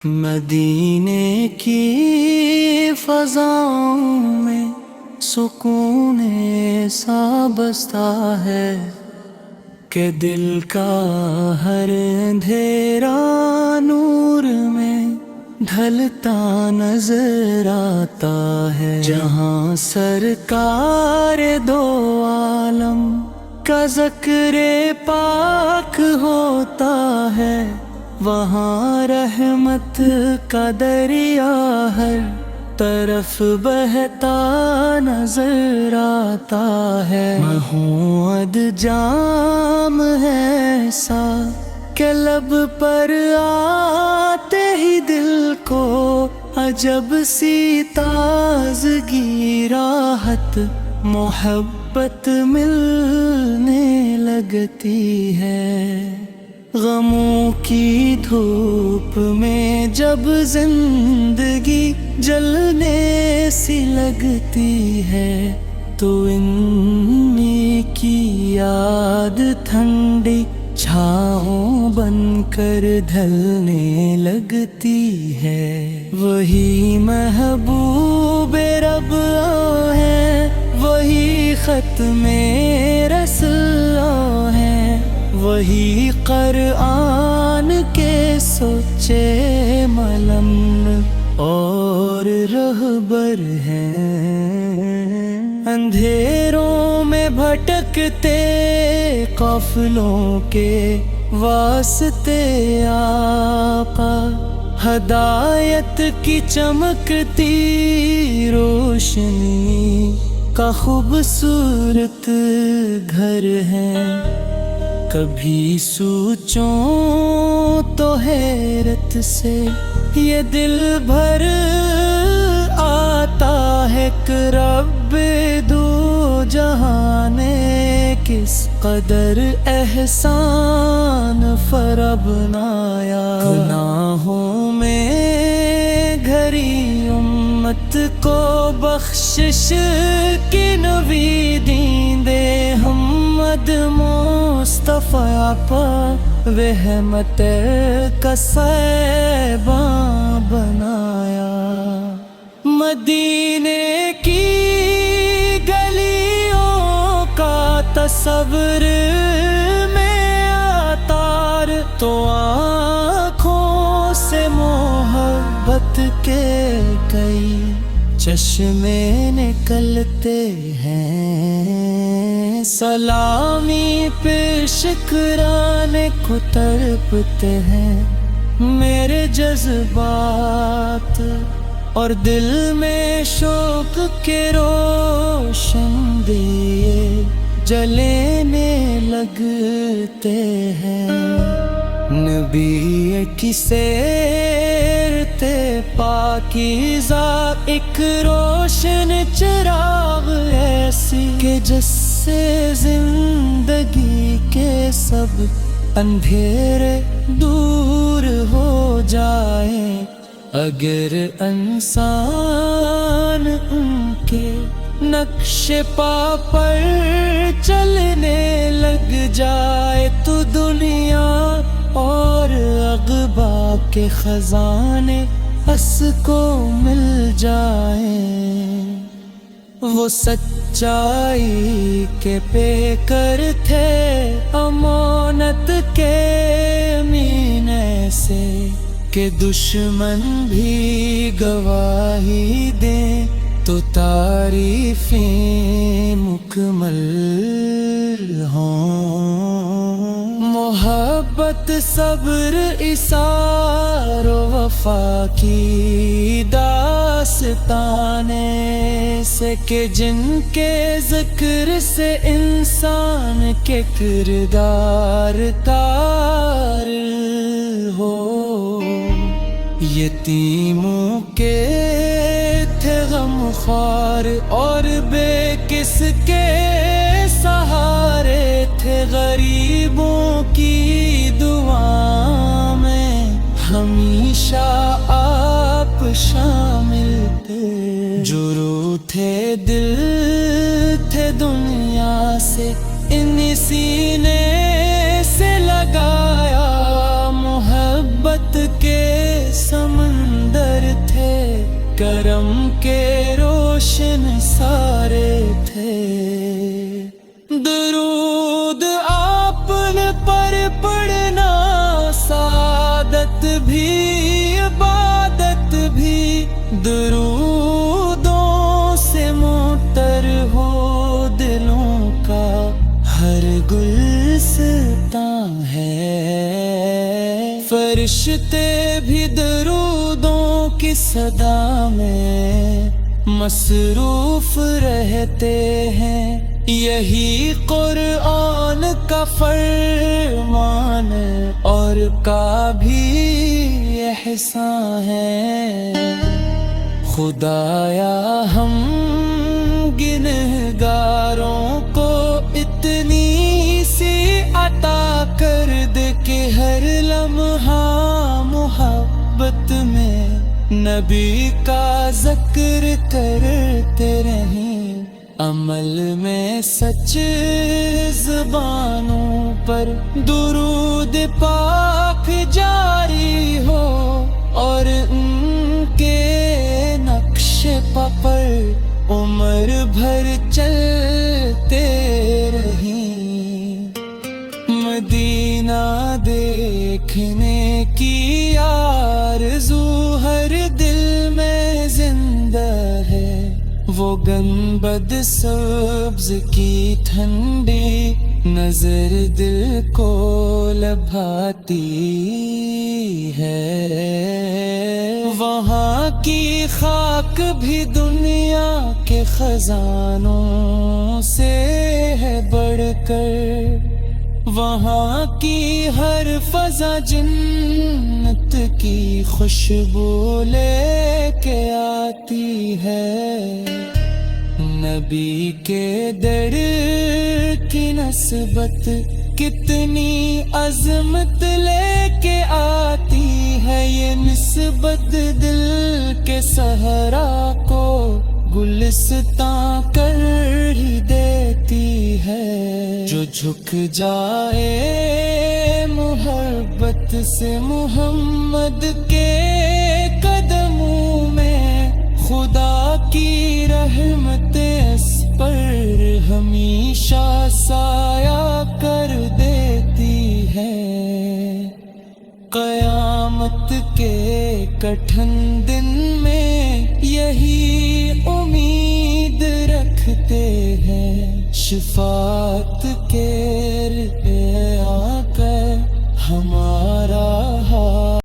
مدینے کی فضاؤں میں سکون ایسا بستا ہے کہ دل کا ہر اندھیرا نور میں ڈھلتا نظر آتا ہے۔ جہاں سرکار دو عالم کا ذکر پاک ہوتا ہے، وہاں رحمت کا دریا ہر طرف بہتا نظر آتا ہے۔ محمد جام ہے ایسا کہ لب پر آتے ہی دل کو عجب سی تازگی راحت محبت ملنے لگتی ہے۔ غموں کی دھوپ میں جب زندگی جلنے سی لگتی ہے، تو انہی کی یاد ٹھنڈی چھاؤں بن کر ڈھلنے لگتی ہے۔ وہی محبوب رب ہے، وہی ختم رسول ہے، وہی قرآن کے سچے ملم اور رہبر ہیں۔ اندھیروں میں بھٹکتے قافلوں کے واسطے آقا، ہدایت کی چمکتی روشنی کا خوبصورت گھر ہے۔ کبھی سوچوں تو حیرت سے یہ دل بھر آتا ہے کہ رب دو جہان نے کس قدر احسان فربنایا۔ گناہوں میں گھری امت کو بخشش کی نویدیں دے، محمد مصطفیٰ پر رحمت کا صیباں بنایا۔ مدینے کی گلیوں کا تصور میں آتا تو آنکھوں سے محبت کے کئی چشمے نکلتے ہیں۔ سلامی پہ شکرانے کو تڑپتے ہیں میرے جذبات، اور دل میں شوق کے روشن دیے جلنے لگتے ہیں۔ نبی کی سیرتے پاکیزہ ایک روشن چراغ ایسی کہ جس سے زندگی کے سب اندھیرے دور ہو جائیں۔ اگر انسان ان کے نقش پا پر چلنے لگ جائے، تو دنیا اور عقبہ کے خزانے اس کو مل جائیں۔ وہ سچائی کے پیکر تھے، امانت کے امین ایسے کہ دشمن بھی گواہی دیں تو تعریفیں مکمل ہوں۔ محبت صبر اثار و وفا کی داستان سے کہ جن کے ذکر سے انسان کے کردار تار ہو۔ یتیموں کے تھے غم خوار اور بے کس کے سہارے تھے، غریبوں کی دعا میں ہمیشہ آپ شامل تھے۔ جو روٹھے دل تھے دنیا سے، انہی سینے سے لگایا محبت کے سمندر تھے، کرم کے روشن سارے تھے۔ درود آپ پر پڑھنا سعادت بھی عبادت بھی، درودوں سے معطر ہو دلوں کا ہر گلستان ہے۔ فرشتے بھی درودوں کی صدا میں مصروف رہتے ہیں، یہی قرآن کا فرمان اور کا بھی احسان ہے۔ خدایا ہم گنہگاروں کو اتنی سی عطا کر دے کہ ہر لمحہ محبت میں نبی کا ذکر کرتے رہیں، عمل میں سچ زبانوں پر درود پاک جاری ہو، اور ان کے نقش پا پر عمر بھر چلتے رہیں۔ مدینہ دیکھنے کی آرزو ہر دل میں زندہ ہے، وہ گنبد سبز کی ٹھنڈی نظر دل کو لبھاتی ہے۔ وہاں کی خاک بھی دنیا کے خزانوں سے ہے بڑھ کر، وہاں کی ہر فضا جنت کی خوشبو لے کے آتی ہے۔ نبی کے در کی نسبت کتنی عظمت لے کے آتی ہے، یہ نسبت دل کے صحرا کو گلستان کر ہی دیتی ہے۔ جو جھک جائے محبت سے محمد کے قدموں میں، خدا کی رحمت اس پر ہمیشہ سایہ کر دیتی ہے۔ قیامت کے کٹھن دن میں یہی امید رکھتے ہیں، شفاعت کے لیے آ کر ہمارا